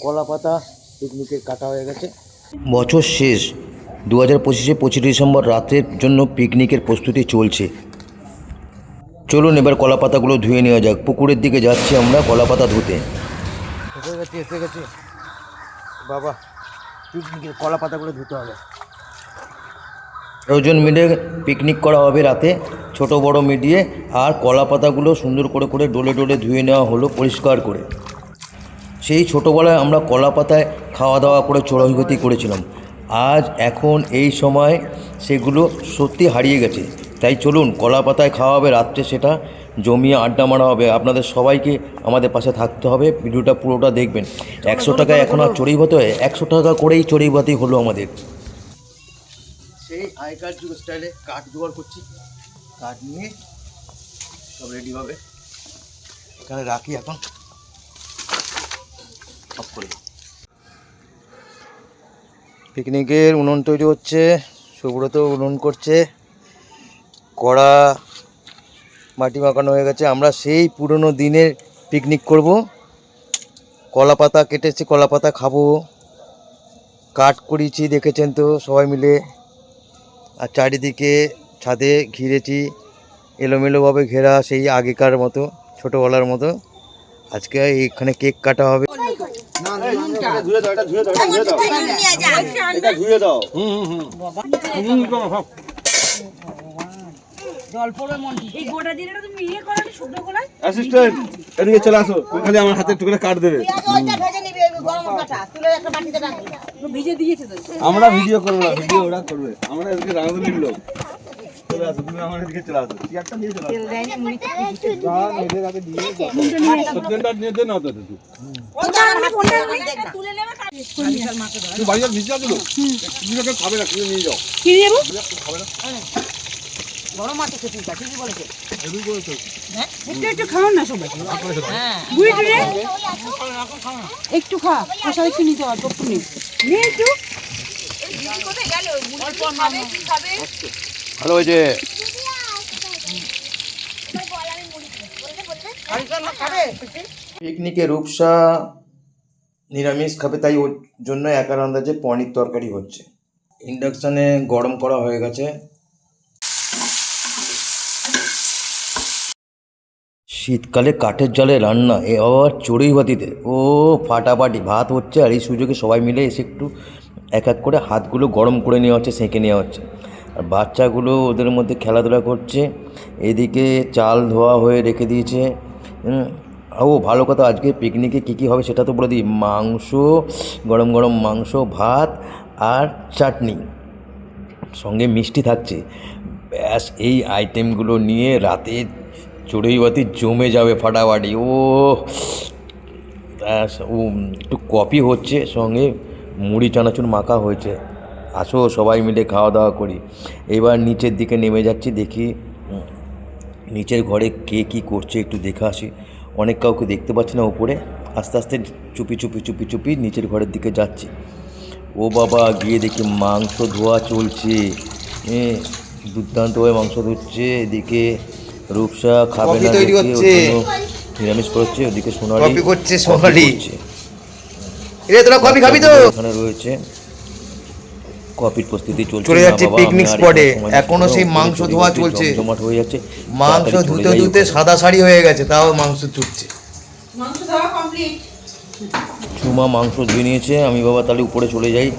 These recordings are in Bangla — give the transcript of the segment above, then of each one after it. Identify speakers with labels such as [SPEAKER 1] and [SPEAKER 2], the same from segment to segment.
[SPEAKER 1] কলা পাতা পিকনিকের কাটা হয়ে গেছে। বছর শেষ 2025 25 ডিসেম্বর রাতের জন্য পিকনিকের প্রস্তুতি চলছে। চলুন এবার কলা পাতাগুলো ধুয়ে নেওয়া যাক। পুকুরের দিকে যাচ্ছি আমরা কলা পাতা ধুতে। এসে গেছে বাবা, পিকনিকের কলা পাতাগুলো ধুতে হবে। 12 জন মিলে পিকনিক করা হবে রাতে, ছোট বড় মিলিয়ে। আর কলা পাতাগুলো সুন্দর করে করে ডলে ডলে ধুয়ে নেওয়া হলো পরিষ্কার করে। সেই ছোটোবেলায় আমরা কলা পাতায় খাওয়া দাওয়া করে চড়াইগতি করেছিলাম। আজ এখন এই সময় সেগুলো সত্যি হারিয়ে গেছে। তাই চলুন কলা পাতায় খাওয়া হবে রাত্রে, সেটা জমিয়ে আড্ডা মারা হবে। আপনাদের সবাইকে আমাদের পাশে থাকতে হবে, ভিডিওটা পুরোটা দেখবেন। 100 টাকায় এখন আর চড়াইভাতি হয়, 100 টাকা করেই চড়াইভাতি হলো আমাদের। সেই আগেকার যুগ স্টাইলে কাঠ জোগাড় করছি, কাঠ নিয়ে সব রেডি হবে। এখানে রাখি এখন অফ করে। পিকনিকের উনুন তৈরি হচ্ছে, সুব্রত উনুন করছে, কড়া মাটি মাখানো হয়ে গেছে। আমরা সেই পুরনো দিনের পিকনিক করব। কলা পাতা কেটেছি, কলা পাতা খাবো, কাঠ করিয়েছি দেখেছেন তো সবাই মিলে। আর চারিদিকে ছাদে ঘিরেছি, এলোমেলোভাবে ঘেরা, সেই আগেকার মতো ছোটোবেলার মতো। আজকে এইখানে কেক কাটা হবে।
[SPEAKER 2] এদিকে চলে আসো, খালি আমার হাতে একটু করে কাট দেবে। আমরা ভিডিও করবো না, ভিডিও ওরা করবে। আমরা এদিকে রাঙাদুলির লোক। চলে আসো, তুমি আমার এদিকে চলে আসো। একটা নিয়ে চলে আসো। নিয়ে দে না তো তুই বাড়ি আর ভিজা দিল। তুমি খাবে না, তুমি নিয়ে যাও। কি নিয়ে যাবো? খাবে না। বড় মাছ আছে, ঠিক আছে, ঠিকই বলেছে। এদিকে বলেছে। হ্যাঁ, একটু খাও না সবাই। হ্যাঁ, বুঝলি রে? একটু খা, কষা একটু নিতে হবে, একটু নে। নে একটু। এই দিদি কোথায় গেল? অল্প খাবে, কি খাবে?
[SPEAKER 1] ভালো হয়েছে। পিকনিকে রূপসা নিরামিষ খাবে, তাই ওর জন্য একার আন্দাজে পনির তরকারি হচ্ছে। ইন্ডাকশানে গরম করা হয়ে গেছে। শীতকালে কাঠের জালে রান্না, এ আবার চড়ুইভাতিতে ও ফাটাফাটি ভাত হচ্ছে। আর এই সুযোগে সবাই মিলে এসে একটু এক এক করে হাতগুলো গরম করে নেওয়া হচ্ছে, সেঁকে নেওয়া হচ্ছে। আর বাচ্চাগুলো ওদের মধ্যে খেলাধুলা করছে। এদিকে চাল ধোয়া হয়ে রেখে দিয়েছে। ও ভালো কথা, আজকে পিকনিকে কী কী হবে সেটা তো বলে দিই। মাংস, গরম গরম মাংস, ভাত আর চাটনি, সঙ্গে মিষ্টি থাকছে। ব্যাস, এই আইটেমগুলো নিয়ে রাতে চড়ুইভাতি জমে যাবে ফাটাফাটি। ও ব্যাস, ও একটু কফি হচ্ছে, সঙ্গে মুড়ি চানাচুর মাখা হয়েছে। আসো সবাই মিলে খাওয়া দাওয়া করি। এবার নিচের দিকে নেমে যাচ্ছি, দেখি নিচের ঘরে কে কী করছে, একটু দেখে আসি। অনেক কাউকে দেখতে পাচ্ছি না উপরে। আস্তে আস্তে চুপি চুপি চুপি চুপি নিচের ঘরের দিকে যাচ্ছি। ও বাবা, গিয়ে দেখি মাংস ধোয়া চলছে। দুর্দান্তভাবে মাংস ধুচ্ছে। এদিকে রূপসা খাবে না, নিরামিষ করছে। ওদিকে সোনালি করছে, এখানে রয়েছে। কফির প্রস্তুতি চলছে, চলে যাচ্ছে পিকনিক স্পটে। এখনো সেই মাংস ধোয়া চলছে, জমাট হয়ে যাচ্ছে। মাংস ধুতে ধুতে সাদা শাড়ি হয়ে গেছে, তাও মাংস চুটছে। চুমা মাংস ধুয়ে নিয়েছে। আমি বাবা তাহলে উপরে চলে যাই,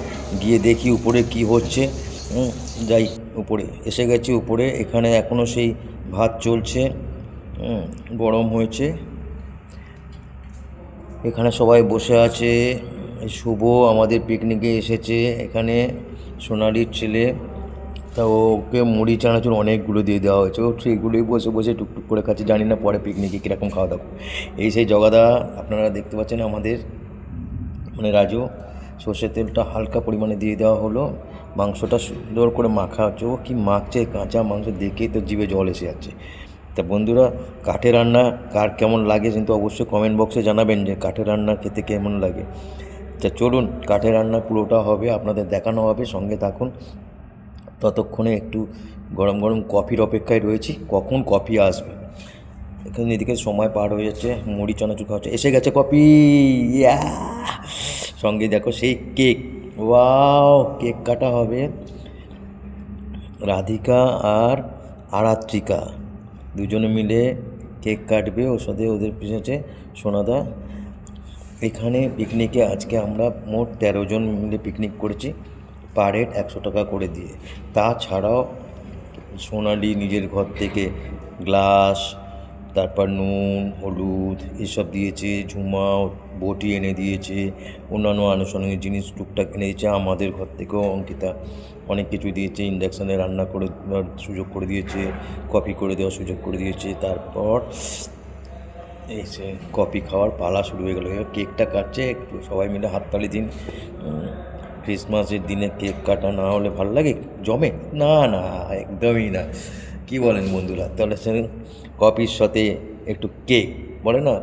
[SPEAKER 1] গিয়ে দেখি উপরে কি হচ্ছে। যাই, উপরে এসে গেছি। উপরে এখানে এখনও সেই ভাত চলছে, গরম হয়েছে। এখানে সবাই বসে আছে। শুভ আমাদের পিকনিকে এসেছে, এখানে সোনালির ছেলে। তা ওকে মুড়ি চানাচুর অনেকগুলো দিয়ে দেওয়া হয়েছে। ও সেইগুলোই বসে বসে টুকটুক করে খাচ্ছে। জানি না পরে পিকনিকে কীরকম খাওয়া দাওয়া। এই সেই জগাদা আপনারা দেখতে পাচ্ছেন আমাদের, মানে রাজু। সর্ষের তেলটা হালকা পরিমাণে দিয়ে দেওয়া হলো। মাংসটা সুন্দর করে মাখা হচ্ছে। ও কি মাখছে, কাঁচা মাংস দেখেই তো জিভে জল এসে যাচ্ছে। তা বন্ধুরা, কাঠে রান্না কার কেমন লাগে কিন্তু অবশ্যই কমেন্ট বক্সে জানাবেন যে কাঠে রান্না খেতে কেমন লাগে। তা চলুন, কাঠে রান্না পুরোটা হবে, আপনাদের দেখানো হবে, সঙ্গে থাকুন। ততক্ষণে একটু গরম গরম কফির অপেক্ষায় রয়েছি, কখন কফি আসবে। এখানে এদিকে সময় পার হয়ে যাচ্ছে, মুড়ি চানাচুর খাওয়া হচ্ছে। এসে গেছে কফি। সঙ্গে দেখো সেই কেক, ওয়াও, কেক কাটা হবে। রাধিকা আর আরাত্রিকা দুজনে মিলে কেক কাটবে, ওর সাথে ওদের পিছনে সোনাদা। এখানে পিকনিকে আজকে আমরা মোট 13 জন মিলে পিকনিক করেছি, পার হেড 100 টাকা করে দিয়ে। তাছাড়াও সোনালি নিজের ঘর থেকে গ্লাস, তারপর নুন, হলুদ এসব দিয়েছে, ঝুমাও বটি এনে দিয়েছে, অন্যান্য আনুষঙ্গিক জিনিস টুকটাক এনে দিয়েছে। আমাদের ঘর থেকেও অঙ্কিতা অনেক কিছু দিয়েছে, ইন্ডাকশানে রান্না করে দেওয়ার সুযোগ করে দিয়েছে, কফি করে দেওয়ার সুযোগ করে দিয়েছে। তারপর এই সে কফি খাওয়ার পালা শুরু হয়ে গেল। এবার কেকটা কাটছে, একটু সবাই মিলে হাততালি দিন। ক্রিসমাসের দিনে কেক কাটা না হলে ভালো লাগে, জমে না? না, একদমই না। কি বলেন বন্ধুরা? তাহলে সে কফির সাথে একটু কেক, বলে না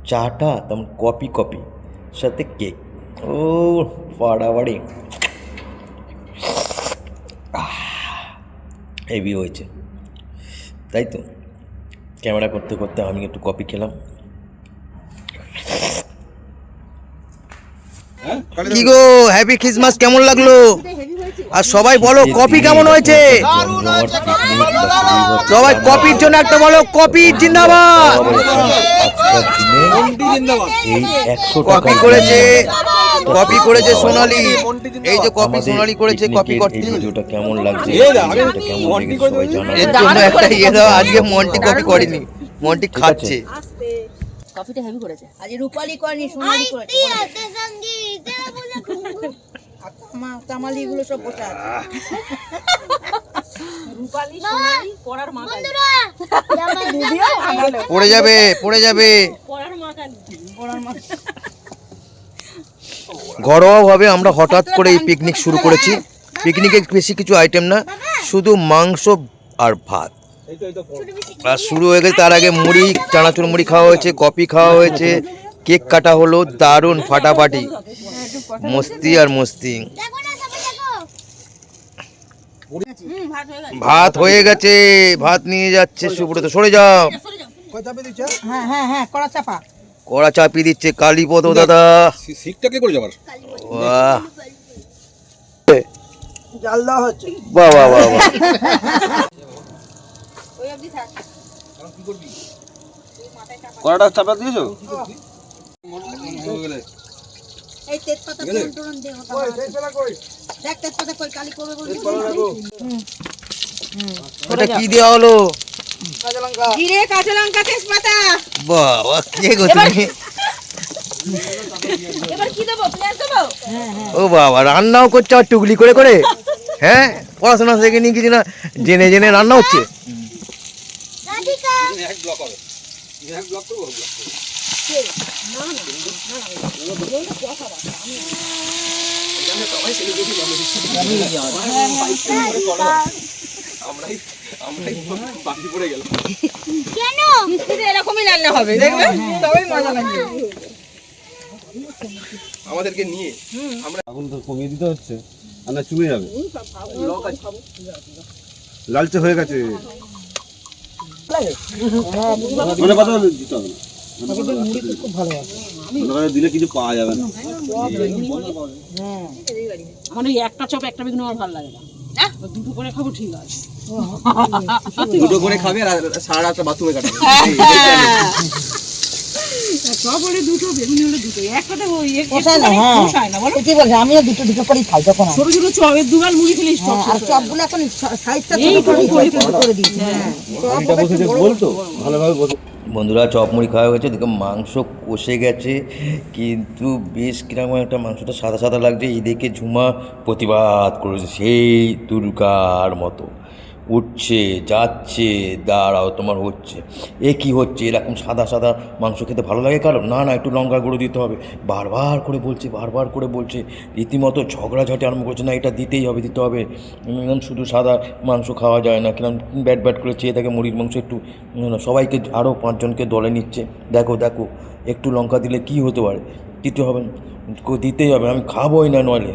[SPEAKER 1] চাটা, তেমন কফি সাথে কেক, ও বাড়াবাড়ি হেভি হয়েছে, তাই তো। ক্যামেরা করতে করতে আমি একটু কফি খেলাম। কি গো, হ্যাপি ক্রিসমাস, কেমন লাগলো? আর সবাই বলো কফি কেমন হয়েছে? সবাই কফির জন্য একটা বলো, কফি জিন্দাবাদ। কফি করেছে সোনালি, এই যে কফি সোনালি করেছে, কফি করতে। ভিডিওটা কেমন লাগছে, কেমন লেগেছে সবাই জানাবেন। এর জন্য একটা ইয়ে দাও, আজকে মন্টি কফি করেনি, মন্টি খাচ্ছে।
[SPEAKER 2] কফিটা হেভি করেছে আজ, রূপালি করেনি, সোনালি করেছে। তামালি এগুলো সব বসে আছে। রূপালি সোনালি পড়ার মাথা
[SPEAKER 1] পড়ে যাবে, পড়ে যাবে।
[SPEAKER 2] পড়ার মাথা, পড়ার মাথা।
[SPEAKER 1] ঘরোয়াভাবে আমরা হঠাৎ করে এই পিকনিক শুরু করেছি। পিকনিকে বেশি কিছু আইটেম না, শুধু মাংস আর ভাত। আর শুরু হয়ে গেছে, তার আগে মুড়ি, চানাচুর মুড়ি খাওয়া হয়েছে, কফি খাওয়া হয়েছে, কেক কাটা হলো, দারুণ ফাটাফাটি মস্তি আর মস্তি। ভাত হয়ে গেছে, ভাত নিয়ে যাচ্ছে সুব্রত, সরে যাও।
[SPEAKER 2] হ্যাঁ হ্যাঁ হ্যাঁ, কড়া চাপা,
[SPEAKER 1] কড়া চাপিয়ে দিচ্ছে কালীপদ দাদা।
[SPEAKER 3] শিখটাকে করে যাবার,
[SPEAKER 1] বাহ,
[SPEAKER 2] জাল দেওয়া হচ্ছে।
[SPEAKER 1] বাহ বাহ বাহ বাহ।
[SPEAKER 3] কড়াটা চাপা দিয়েছো?
[SPEAKER 2] এই তেজপাতা ফোড়ন দে, দেখ তেজপাতা কই কালি করবে বলছিস।
[SPEAKER 1] ওটা কি দেওয়া হলো?
[SPEAKER 2] জিরে, কাঁচা লঙ্কা, তেজপাতা।
[SPEAKER 1] বাহ বাহ, কে গো তুমি?
[SPEAKER 2] এবার কি দেবো? পেঁয়াজ দেবো?
[SPEAKER 1] ও বাবা, রান্নাও করছে আর টুকলি করে করে। হ্যাঁ, পড়াশোনা থেকে নিয়ে কিছু না, জেনে জেনে রান্না হচ্ছে।
[SPEAKER 2] এরকমই রান্না হবে, দেখবে তবেই মজা লাগবে।
[SPEAKER 3] আমাদেরকে নিয়ে আমরা এখন তো কমিয়ে দিতে হচ্ছে, আর না চুমে যাবে, লালচে হয়ে গেছে। মানে কথা দিতে হবে না, দিলে কিছু পাওয়া যাবে না।
[SPEAKER 2] আমার ওই একটা চপ একটা বেগুন আমার ভালো লাগে না, দুটো করে খাবো ঠিক আছে।
[SPEAKER 3] দুটো করে খাবে আর সারা রাতটা বাথরুমে কাটাবে।
[SPEAKER 2] চপ হলে দুটো, বেগুন হলে দুটো, একসাথে পোষায় না বলো। কি বলছে, আমিও দুটো দুটো করেই খাই যখন। ছোট ছোট চপের দুগাল মুড়ি খেলে আর চপগুলো এখন সাইজটা করে দিই।
[SPEAKER 3] বলতো ভালোভাবে বলতো।
[SPEAKER 1] বন্ধুরা, চপ মুড়ি খাওয়া হয়েছে, দেখো মাংস কষে গেছে, কিন্তু বেশ কিরকম একটা মাংসটা সাদা সাদা লাগছে। এদিকে ঝুমা প্রতিবাদ করেছে সেই দুর্গার মতো, উঠছে যাচ্ছে, দাঁড়াও তোমার হচ্ছে, এ কি হচ্ছে? এরকম সাদা সাদা মাংস খেতে ভালো লাগে কারণ? না না, একটু লঙ্কা গুঁড়ো দিতে হবে, বারবার করে বলছে, রীতিমতো ঝগড়াঝাটি আরম্ভ করছে, না এটা দিতেই হবে, দিতে হবে, শুধু সাদা মাংস খাওয়া যায় না। কিরম ব্যাট করে চেয়ে থাকে মুড়ির মাংস, একটু সবাইকে আরও 5 জনকে দলে নিচ্ছে। দেখো দেখো, একটু লঙ্কা দিলে কি হতে পারে, দিতে হবে, দিতেই হবে, আমি খাবোই না নইলে।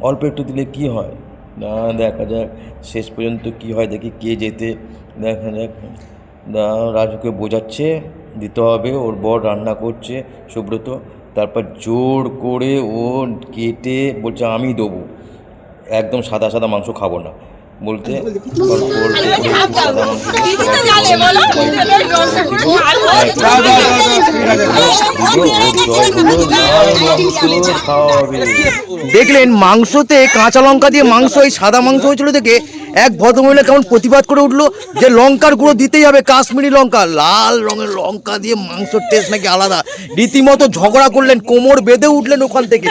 [SPEAKER 1] অল্প একটু দিলে কি হয় না, দেখা যাক শেষ পর্যন্ত কি হয়, দেখি কে যেতে, দেখা যাক। রাজুকে বোঝাচ্ছে দিতে হবে, ওর বর রান্না করছে সুব্রত, তারপর জোর করে ও কেটে বলছে আমি দেবো, একদম সাদা সাদা মাংস খাবো না বলতে অল্প অল্প করে একটু সাদা মাংস দিয়ে সবাইকে দেখলেন মাংসতে কাঁচা লঙ্কা দিয়ে মাংস, এই সাদা মাংস হয়েছিল দেখে এক ভদ্রমহিলা কেমন প্রতিবাদ করে উঠলো যে লঙ্কার গুঁড়ো দিতেই হবে, কাশ্মীরি লঙ্কা, লাল রঙের লঙ্কা দিয়ে মাংসর টেস্ট নাকি আলাদা। রীতিমতো ঝগড়া করলেন, কোমর বেঁধে উঠলেন ওখান থেকে।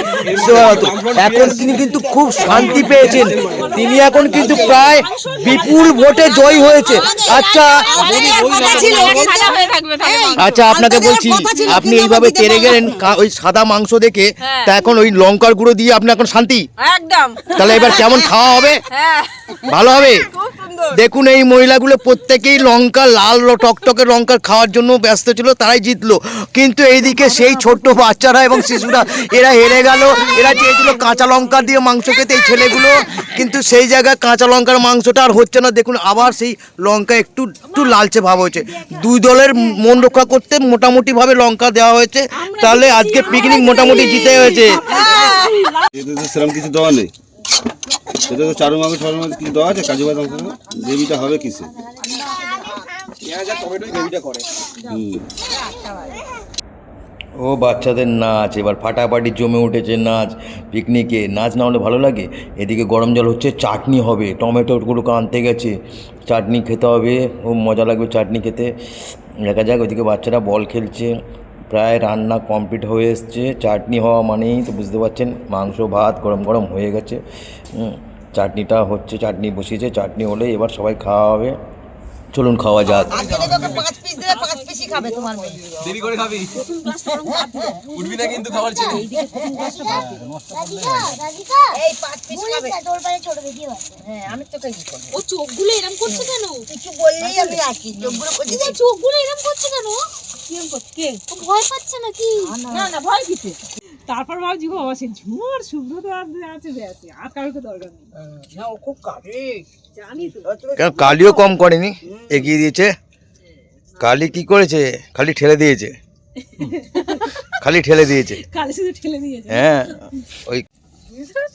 [SPEAKER 1] এখন তিনি কিন্তু খুব শান্তি পেয়েছেন, তিনি এখন কিন্তু প্রায় বিপুল ভোটে জয়ী হয়েছে। আচ্ছা আচ্ছা, আপনাকে বলছি, আপনি এইভাবে তেড়ে গেলেন ওই সাদা মাংস দেখে, তা এখন ওই লঙ্কার গুঁড়ো দিয়ে আপনি এখন শান্তি
[SPEAKER 2] একদম।
[SPEAKER 1] তাহলে এবার কেমন খাওয়া হবে? ভালো হবে। দেখুন এই মহিলাগুলো প্রত্যেকেই লঙ্কা, লাল টকটকে লঙ্কা খাওয়ার জন্য ব্যস্ত ছিল, তারাই জিতলো। কিন্তু এইদিকে সেই ছোট্ট বাচ্চারা এবং শিশুরা এরা হেরে গেল। এরা চেয়েছিল কাঁচা লঙ্কা দিয়ে মাংস খেতে, এই ছেলেগুলো কিন্তু সেই জায়গায় কাঁচা লঙ্কার মাংসটা আর হচ্ছে না। দেখুন আবার সেই লঙ্কা একটু একটু লালচে ভাব হয়েছে। দুই দলের মন রক্ষা করতে মোটামুটিভাবে লঙ্কা দেওয়া হয়েছে, তাহলে আজকে পিকনিক মোটামুটি জিতে হয়েছে।
[SPEAKER 3] এতে তো সেরকম কিছু দেওয়া নেই, এতে তো চারু মাংস কিছু দেওয়া আছে, কাজু বাদাম গ্রেভিটা হবে কিসে?
[SPEAKER 1] ও বাচ্চাদের নাচ এবার ফাটাফাটি জমে উঠেছে নাচ। পিকনিকে নাচ না হলে ভালো লাগে। এদিকে গরম জল হচ্ছে, চাটনি হবে, টমেটোগুলোকে আনতে গেছে, চাটনি খেতে হবে, ও মজা লাগবে চাটনি খেতে। দেখা যাক। ওইদিকে বাচ্চারা বল খেলছে, প্রায় রান্না কমপ্লিট হয়ে এসছে। চাটনি হওয়া মানেই তো বুঝতে পারছেন মাংস ভাত গরম গরম হয়ে গেছে। চাটনিটা হচ্ছে, চাটনি বসিয়েছে, চাটনি হলে এবার সবাই খাওয়া হবে। চলুন খাওয়া যাক।
[SPEAKER 2] পাঁচ পিস দিলে 5 পিসই খাবে তোমার মেয়ে।
[SPEAKER 4] দেরি করে খাবি, উঠবি না কিন্তু খাবার ছেড়ে।
[SPEAKER 2] এই 5 পিস খাবে। তোর পায়ে ছোট বেশি হয়। হ্যাঁ, আমি তোকে কি করব?
[SPEAKER 5] ও চোখগুলো এরকম করছে কেন?
[SPEAKER 2] কিছু বললেই আমি আসি। চোখগুলো করছি দেখ।
[SPEAKER 5] চোখগুলো এরকম করছে কেন?
[SPEAKER 2] কিরম করছে? কে?
[SPEAKER 5] ও ভয় পাচ্ছে নাকি?
[SPEAKER 2] না না, ভয় কিসে?
[SPEAKER 6] তারপর ভাবছি বাবা সে ঝুমুর শুভ্র তো আছে ব্যাসে আর কারোর দরকার নেই।
[SPEAKER 2] না, ও খুব কাজে।
[SPEAKER 6] জানি তো।
[SPEAKER 1] কেন কালিও কম করেনি, এগিয়ে দিয়েছে। কালি কি করেছে? খালি ঠেলে দিয়েছে, খালি ঠেলে দিয়েছে।
[SPEAKER 6] কালে শুধু ঠেলে দিয়েছে।
[SPEAKER 1] হ্যাঁ ওই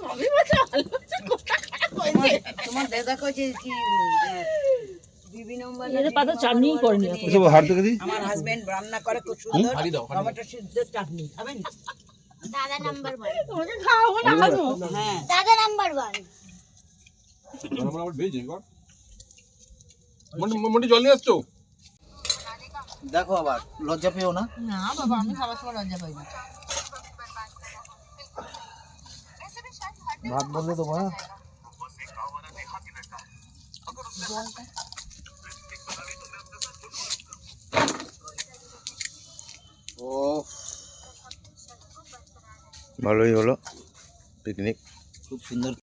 [SPEAKER 6] সবই বলছে ভালো হচ্ছে, কোথা খারাপ হয়েছে।
[SPEAKER 2] তোমার দাদা কইছে কি বিবি নম্বর
[SPEAKER 6] এর পাতা চাটনি করেনি এখন।
[SPEAKER 3] এসব হাড় থেকে দিই।
[SPEAKER 2] আমার হাজবেন্ড রান্না করে খুব সুন্দর
[SPEAKER 4] হাড়ি দাও, হাড়ি দাও।
[SPEAKER 2] টমেটো সিদ্ধ চাটনি খাবেন?
[SPEAKER 5] দাদা নাম্বার 1।
[SPEAKER 6] তোমাকে খাওয়াবো না খাবো।
[SPEAKER 2] হ্যাঁ,
[SPEAKER 5] দাদা নাম্বার 1।
[SPEAKER 4] আমরা আবার ভেজে কর। মন্ডি জল নিয়ে আসছো?
[SPEAKER 7] দেখো আবার লজ্জা পেও না।
[SPEAKER 2] না বাবা, আমি খাবার সময় লজ্জা পাই না।
[SPEAKER 7] ভাত বললে তো মা ও
[SPEAKER 1] ভালোই হলো পিকনিক।
[SPEAKER 7] খুব সুন্দর।